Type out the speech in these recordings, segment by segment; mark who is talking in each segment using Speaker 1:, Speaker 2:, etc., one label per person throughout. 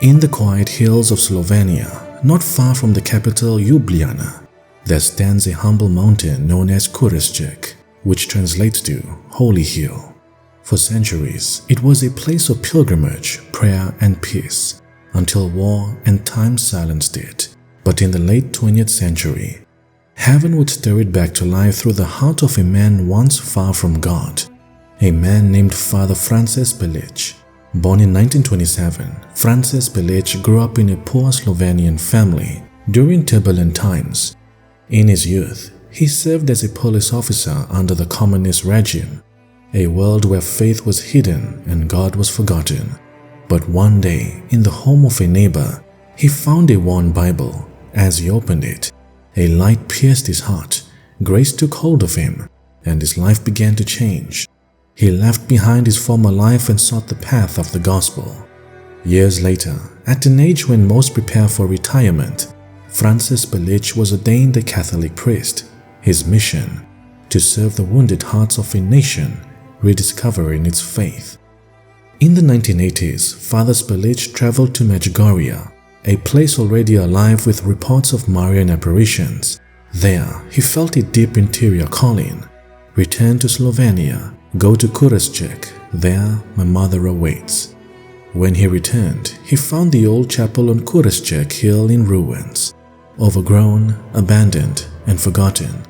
Speaker 1: In the quiet hills of Slovenia, not far from the capital Ljubljana, there stands a humble mountain known as Kurescek, which translates to Holy Hill. For centuries, it was a place of pilgrimage, prayer, and peace, until war and time silenced it. But in the late 20th century, heaven would stir it back to life through the heart of a man once far from God, a man named Father Francis Belich. Born in 1927, Francis Belich grew up in a poor Slovenian family during turbulent times. In his youth, he served as a police officer under the communist regime, a world where faith was hidden and God was forgotten. But one day, in the home of a neighbor, he found a worn Bible. As he opened it, a light pierced his heart, grace took hold of him, and his life began to change. He left behind his former life and sought the path of the gospel. Years later, at an age when most prepare for retirement, Francis Belich was ordained a Catholic priest. His mission: to serve the wounded hearts of a nation rediscovering its faith. In the 1980s, Father Belich traveled to Medjugorje, a place already alive with reports of Marian apparitions. There, he felt a deep interior calling: return to Slovenia, go to Kurescek, there my mother awaits. When he returned, he found the old chapel on Kurescek hill in ruins, overgrown, abandoned, and forgotten.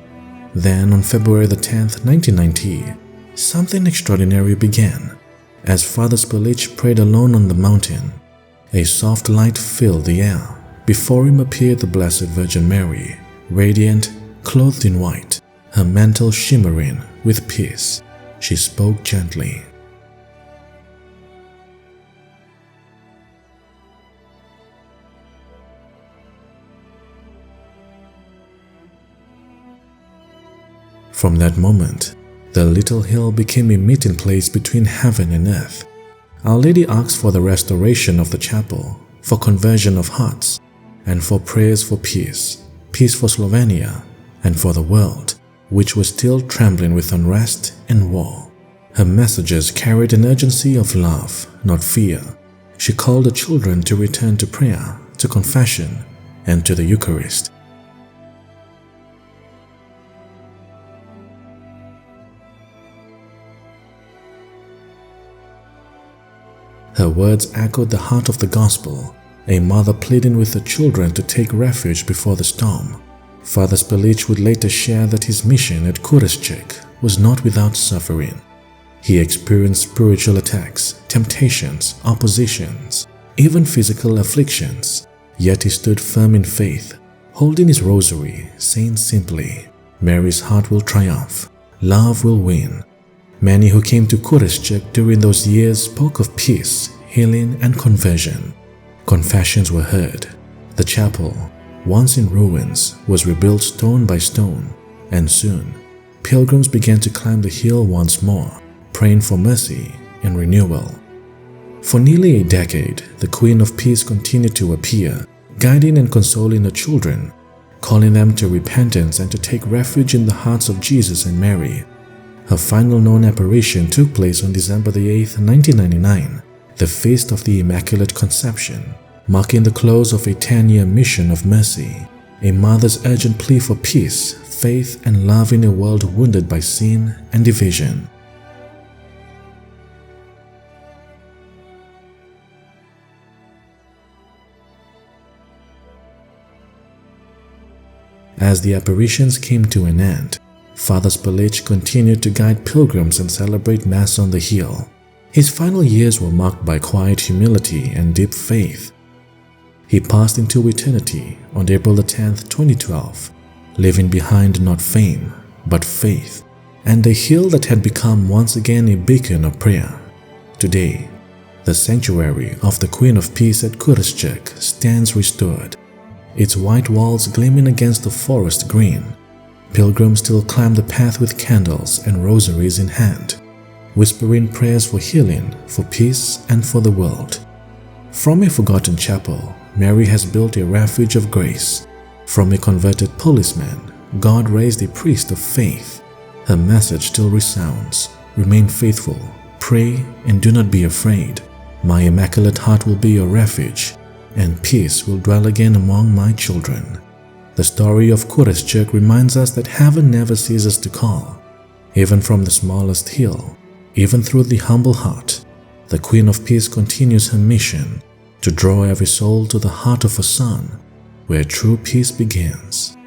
Speaker 1: Then, on February the 10th, 1990, something extraordinary began. As Father Belich prayed alone on the mountain, a soft light filled the air. Before him appeared the Blessed Virgin Mary, radiant, clothed in white, her mantle shimmering with peace. She spoke gently. From that moment, the little hill became a meeting place between heaven and earth. Our Lady asked for the restoration of the chapel, for conversion of hearts, and for prayers for peace, peace for Slovenia, and for the world, which was still trembling with unrest and war. Her messages carried an urgency of love, not fear. She called the children to return to prayer, to confession, and to the Eucharist. Her words echoed the heart of the gospel, a mother pleading with her children to take refuge before the storm. Father Belich would later share that his mission at Kurescek was not without suffering. He experienced spiritual attacks, temptations, oppositions, even physical afflictions. Yet he stood firm in faith, holding his rosary, saying simply, "Mary's heart will triumph, love will win." Many who came to Kurescek during those years spoke of peace, healing, and conversion. Confessions were heard. The chapel, once in ruins, was rebuilt stone by stone, and soon, pilgrims began to climb the hill once more, praying for mercy and renewal. For nearly a decade, the Queen of Peace continued to appear, guiding and consoling her children, calling them to repentance and to take refuge in the hearts of Jesus and Mary. Her final known apparition took place on December 8, 1999, the Feast of the Immaculate Conception, marking the close of a 10-year mission of mercy, a mother's urgent plea for peace, faith, and love in a world wounded by sin and division. As the apparitions came to an end, Father Belich continued to guide pilgrims and celebrate Mass on the hill. His final years were marked by quiet humility and deep faith. He passed into eternity on April 10, 2012, leaving behind not fame, but faith, and a hill that had become once again a beacon of prayer. Today, the sanctuary of the Queen of Peace at Kurescek stands restored, its white walls gleaming against the forest green. Pilgrims still climb the path with candles and rosaries in hand, whispering prayers for healing, for peace, and for the world. From a forgotten chapel, Mary has built a refuge of grace. From a converted policeman, God raised a priest of faith. Her message still resounds: remain faithful, pray, and do not be afraid. My Immaculate Heart will be your refuge, and peace will dwell again among my children. The story of Kurescek reminds us that heaven never ceases to call, even from the smallest hill, even through the humble heart. The Queen of Peace continues her mission to draw every soul to the heart of her Son, where true peace begins.